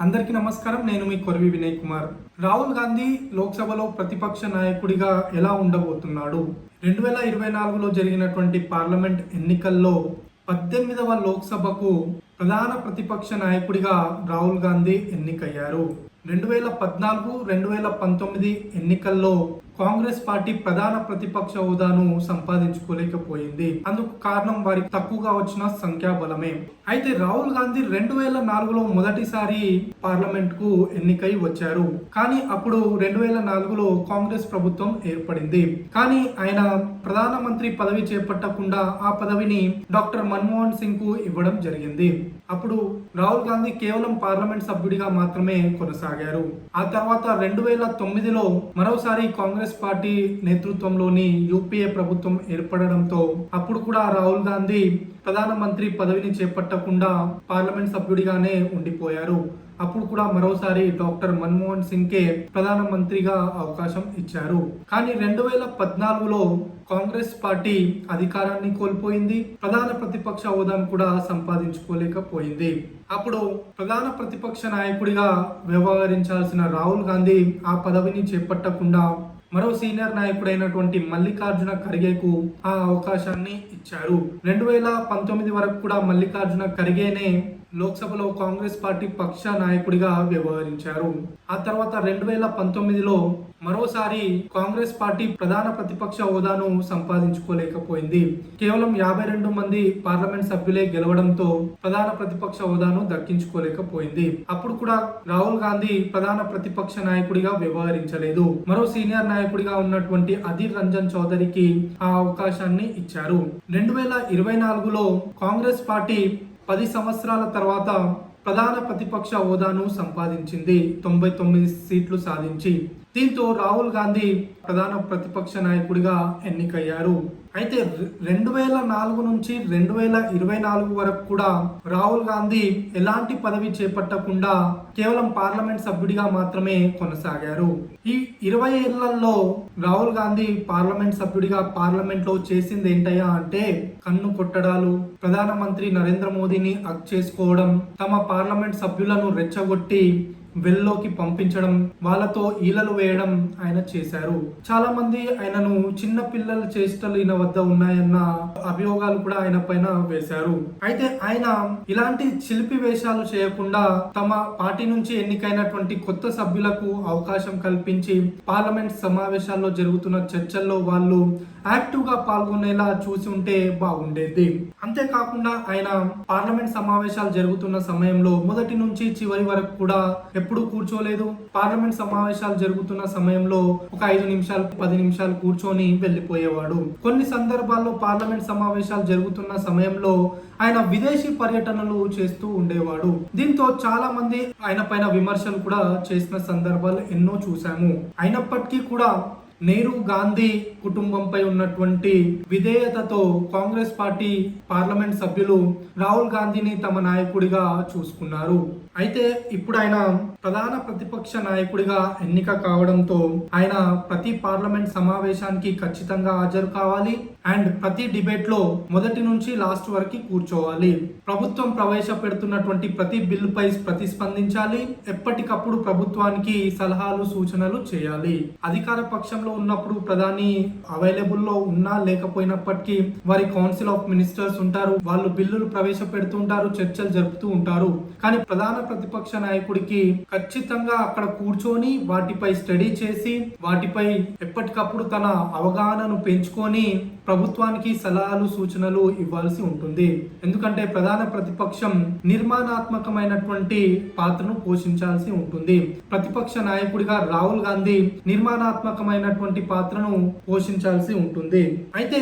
అందరికీ నమస్కారం. నేను మీ కొరవి వినయ్ కుమార్. రాహుల్ గాంధీ లోక్సభలో ప్రతిపక్ష నాయకుడిగా ఎలా ఉండబోతున్నాడు? 2024లో జరిగినటువంటి పార్లమెంట్ ఎన్నికల్లో 18వ లోక్సభకు ప్రధాన ప్రతిపక్ష నాయకుడిగా రాహుల్ గాంధీ ఎన్నికయ్యారు. 2014, 2019 ఎన్నికల్లో కాంగ్రెస్ పార్టీ ప్రధాన ప్రతిపక్ష హోదాను సంపాదించుకోలేకపోయింది. అందుకు కారణం వారికి తక్కువగా వచ్చిన సంఖ్యాబలమే. అయితే రాహుల్ గాంధీ 2004లో మొదటిసారి పార్లమెంట్ కు ఎన్నికై వచ్చారు. కానీ అప్పుడు 2004లో కాంగ్రెస్ ప్రభుత్వం ఏర్పడింది. కానీ ఆయన ప్రధానమంత్రి పదవి చేపట్టకుండా ఆ పదవిని డాక్టర్ మన్మోహన్ సింగ్ కు ఇవ్వడం జరిగింది. అప్పుడు రాహుల్ గాంధీ కేవలం పార్లమెంట్ సభ్యుడిగా మాత్రమే కొనసాగారు. ఆ తర్వాత 2009లో మరోసారి కాంగ్రెస్ పార్టీ నేతృత్వంలోని యూపీఏ ప్రభుత్వం ఏర్పడడంతో అప్పుడు కూడా రాహుల్ గాంధీ ప్రధానమంత్రి పదవిని చేపట్టకుండా పార్లమెంట్ సభ్యుడిగానే ఉండిపోయారు. అప్పుడు కూడా మరోసారి డాక్టర్ మన్మోహన్ సింగ్ కే ప్రధానమంత్రిగా అవకాశం ఇచ్చారు. కానీ 2014లో కాంగ్రెస్ పార్టీ అధికారాన్ని కోల్పోయింది. ప్రధాన ప్రతిపక్ష హోదాను కూడా సంపాదించుకోలేకపోయింది. అప్పుడు ప్రధాన ప్రతిపక్ష నాయకుడిగా వ్యవహరించాల్సిన రాహుల్ గాంధీ ఆ పదవిని చేపట్టకుండా మరో సీనియర్ నాయకుడైనటువంటి మల్లికార్జున ఖర్గేకు ఆ అవకాశాన్ని ఇచ్చారు. 2019 వరకు కూడా మల్లికార్జున ఖర్గేనే లోక్సభలో కాంగ్రెస్ పార్టీ పక్ష నాయకుడిగా వ్యవహరించారు. ఆ తర్వాత 2019లో మరోసారి కాంగ్రెస్ పార్టీ ప్రధాన ప్రతిపక్ష హోదాను సంపాదించుకోలేకపోయింది. కేవలం 52 మంది పార్లమెంట్ సభ్యులే గెలవడంతో ప్రధాన ప్రతిపక్ష హోదాను దక్కించుకోలేకపోయింది. అప్పుడు కూడా రాహుల్ గాంధీ ప్రధాన ప్రతిపక్ష నాయకుడిగా వ్యవహరించలేదు. మరో సీనియర్ నాయకుడిగా ఉన్నటువంటి అధీర్ రంజన్ చౌదరికి ఆ అవకాశాన్ని ఇచ్చారు. 2024లో కాంగ్రెస్ పార్టీ 10 సంవత్సరాల తర్వాత ప్రధాన ప్రతిపక్ష హోదాను సంపాదించింది. 99 సీట్లు సాధించి. దీంతో రాహుల్ గాంధీ ప్రధాన ప్రతిపక్ష నాయకుడిగా ఎన్నికయ్యారు. అయితే 2004 నుంచి 2024 వరకు కూడా రాహుల్ గాంధీ ఎలాంటి పదవి చేపట్టకుండా కేవలం పార్లమెంట్ సభ్యుడిగా మాత్రమే కొనసాగారు. ఈ 20 ఏళ్లలో రాహుల్ గాంధీ పార్లమెంట్ సభ్యుడిగా పార్లమెంట్ లో చేసింది ఏంటయ్యా అంటే కన్ను కొట్టడాలు, ప్రధానమంత్రి నరేంద్ర మోదీని హక్ చేసుకోవడం, తమ పార్లమెంట్ సభ్యులను రెచ్చగొట్టి వెల్లోకి పంపించడం, వాళ్ళతో ఈలలు వేయడం ఆయన చేశారు. చాలా మంది ఆయనను చిన్న పిల్లల చేష్టలు ఈయన వద్ద ఉన్నాయన్న అభియోగాలు కూడా ఆయన పైన వేశారు. అయితే ఆయన ఇలాంటి చిలిపి వేషాలు చేయకుండా తమ పార్టీ నుంచి ఎన్నికైనటువంటి కొత్త సభ్యులకు అవకాశం కల్పించి పార్లమెంట్ సమావేశాల్లో జరుగుతున్న చర్చల్లో వాళ్ళు యాక్టివ్ గా పాల్గొనేలా చూసి ఉంటే బాగుండేది. అంతేకాకుండా ఆయన పార్లమెంట్ సమావేశాలు జరుగుతున్న సమయంలో మొదటి నుంచి చివరి వరకు కూడా ఎప్పుడు కూర్చోలేదు. పార్లమెంట్ సమావేశాలు జరుగుతున్న సమయంలో ఒక 5 నిమిషాలు 10 నిమిషాలు కూర్చొని వెళ్లిపోయేవాడు. కొన్ని సందర్భాల్లో పార్లమెంట్ సమావేశాలు జరుగుతున్న సమయంలో ఆయన విదేశీ పర్యటనలు చేస్తూ ఉండేవాడు. దీంతో చాలా మంది ఆయన పైన విమర్శలు కూడా చేసిన సందర్భాలు ఎన్నో చూసాము. అయినప్పటికీ కూడా నెహ్రూ గాంధీ కుటుంబంపై ఉన్నటువంటి విధేయతతో కాంగ్రెస్ పార్టీ పార్లమెంట్ సభ్యులు రాహుల్ గాంధీని తమ నాయకుడిగా చూసుకున్నారు. అయితే ఇప్పుడు ఆయన ప్రధాన ప్రతిపక్ష నాయకుడిగా ఎన్నిక కావడంతో ఆయన ప్రతి పార్లమెంట్ సమావేశానికి ఖచ్చితంగా హాజరు కావాలి అండ్ ప్రతి డిబేట్ లో మొదటి నుంచి లాస్ట్ వరకు కూర్చోవాలి. ప్రభుత్వం ప్రవేశపెడుతున్నటువంటి ప్రతి బిల్లుపై ప్రతిస్పందించాలి. ఎప్పటికప్పుడు ప్రభుత్వానికి సలహాలు సూచనలు చేయాలి. అధికార పక్షంలో ఉన్నప్పుడు ప్రధాని అవైలబుల్ లో ఉన్నా లేకపోయినప్పటికీ వారి కౌన్సిల్ ఆఫ్ మినిస్టర్స్ ఉంటారు. వాళ్ళు బిల్లులు ప్రవేశపెడుతుంటారు, చర్చలు జరుపుతూ ఉంటారు. కానీ ప్రధాన ప్రతిపక్ష నాయకుడికి ఖచ్చితంగా అక్కడ కూర్చొని వాటిపై స్టడీ చేసి వాటిపై ఎప్పటికప్పుడు తన అవగాహనను పెంచుకొని ప్రభుత్వానికి సలహాలు సూచనలు ఇవ్వాల్సి ఉంటుంది. ఎందుకంటే ప్రధాన ప్రతిపక్షం నిర్మాణాత్మకమైనటువంటి పాత్రను పోషించాల్సి ఉంటుంది. ప్రతిపక్ష నాయకుడిగా రాహుల్ గాంధీ నిర్మాణాత్మకమైనటువంటి పాత్రను పోషించాల్సి ఉంటుంది. అయితే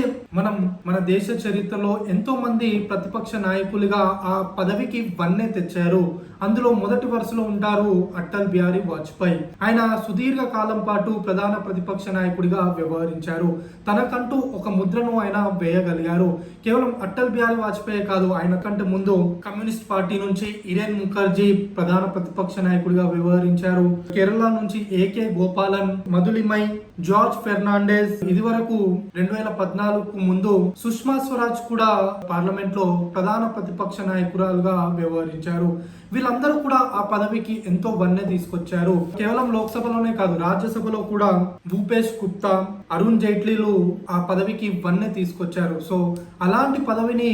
మన దేశ చరిత్రలో ఎంతో మంది ప్రతిపక్ష నాయకులుగా ఆ పదవికి వన్నె తెచ్చారు. అందులో మొదటి వరుసలో ఉంటారు అటల్ బిహారీ వాజ్పేయి. ఆయన సుదీర్ఘ కాలం పాటు ప్రధాన ప్రతిపక్ష నాయకుడిగా వ్యవహరించారు. తనకంటూ ఒక ముద్రను ఆయన వేయగలిగారు. కేవలం అటల్ బిహారీ వాజ్పేయి కాదు, ఆయన కంటే ముందు కమ్యూనిస్ట్ పార్టీ నుంచి ఇరేన్ ముఖర్జీ ప్రధాన ప్రతిపక్ష నాయకుడిగా వ్యవహరించారు. కేరళ నుంచి ఏకే గోపాలన్, మధులిమై, జార్జ్ ఫెర్నాండెస్, ఇది వరకు 2014కు ముందు సుష్మా స్వరాజ్ కూడా పార్లమెంట్ లో ప్రధాన ప్రతిపక్ష నాయకురాలుగా వ్యవహరించారు. వీళ్ళందరూ కూడా ఆ పదవికి ఎంతో వన్నె తీసుకొచ్చారు. కేవలం లోక్సభలోనే కాదు, రాజ్యసభలో కూడా భూపేష్ గుప్తా, అరుణ్ జైట్లీలు ఆ పదవికి వన్నె తీసుకొచ్చారు. సో అలాంటి పదవిని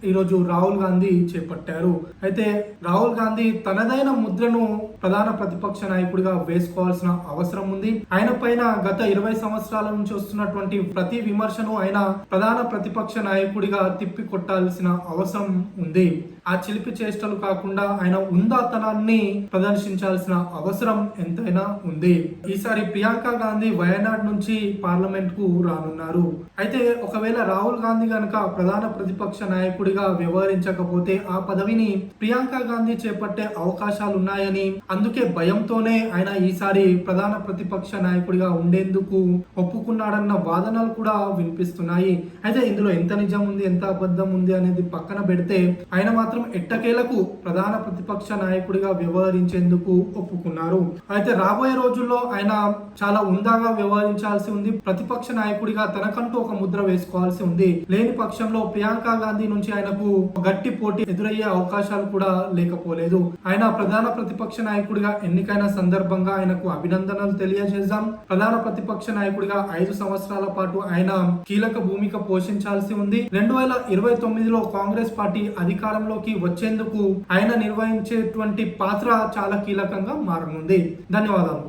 ఈరోజు రాహుల్ గాంధీ చేపట్టారు. అయితే రాహుల్ గాంధీ తనదైన ముద్రను ప్రధాన ప్రతిపక్ష నాయకుడిగా వేసుకోవాల్సిన అవసరం ఉంది. ఆయన పైన గత 20 సంవత్సరాల నుంచి వస్తున్నటువంటి ప్రతి విమర్శను ఆయన ప్రధాన ప్రతిపక్ష నాయకుడిగా తిప్పి కొట్టాల్సిన అవసరం ఉంది. ఆ చిలిపి చేష్టలు కాకుండా ఆయన ఉందాతనాన్ని ప్రదర్శించాల్సిన అవసరం ఎంతైనా ఉంది. ఈసారి ప్రియాంక గాంధీ వయనాడ్ నుంచి పార్లమెంట్ కు రానున్నారు. అయితే ఒకవేళ రాహుల్ గాంధీ గనక ప్రధాన ప్రతిపక్ష నాయకుడిగా వ్యవహరించకపోతే ఆ పదవిని ప్రియాంక గాంధీ చేపట్టే అవకాశాలు ఉన్నాయని, అందుకే భయంతోనే ఆయన ఈసారి ప్రధాన ప్రతిపక్ష నాయకుడిగా ఉండేందుకు ఒప్పుకున్నాడన్న వాదనలు కూడా వినిపిస్తున్నాయి. అయితే ఇందులో ఎంత నిజం ఉంది, ఎంత అబద్ధం ఉంది అనేది పక్కన పెడితే ఆయన మాత్రం ఎట్టకేలకు ప్రధాన ప్రతిపక్ష నాయకుడిగా వ్యవహరించేందుకు ఒప్పుకున్నారు. అయితే రాబోయే రోజుల్లో ఆయన చాలా ఉందాగా వ్యవహరించాల్సి ఉంది. ప్రతిపక్ష నాయకుడిగా తనకంటూ ఒక ముద్ర వేసుకోవాల్సి ఉంది. లేని పక్షంలో ప్రియాంక గాంధీ నుంచి ఆయనకు గట్టి పోటీ ఎదురయ్యే అవకాశాలు కూడా లేకపోలేదు. ఆయన ప్రధాన ప్రతిపక్ష నాయకుడిగా ఎన్నికైన సందర్భంగా ఆయనకు అభినందనలు తెలియజేద్దాం. ప్రధాన ప్రతిపక్ష నాయకుడిగా 5 సంవత్సరాల పాటు ఆయన కీలక భూమిక పోషించాల్సి ఉంది. 2029లో కాంగ్రెస్ పార్టీ అధికారంలోకి వచ్చేందుకు ఆయన నిర్వహించేటువంటి పాత్ర చాలా కీలకంగా మారనుంది. ధన్యవాదాలు.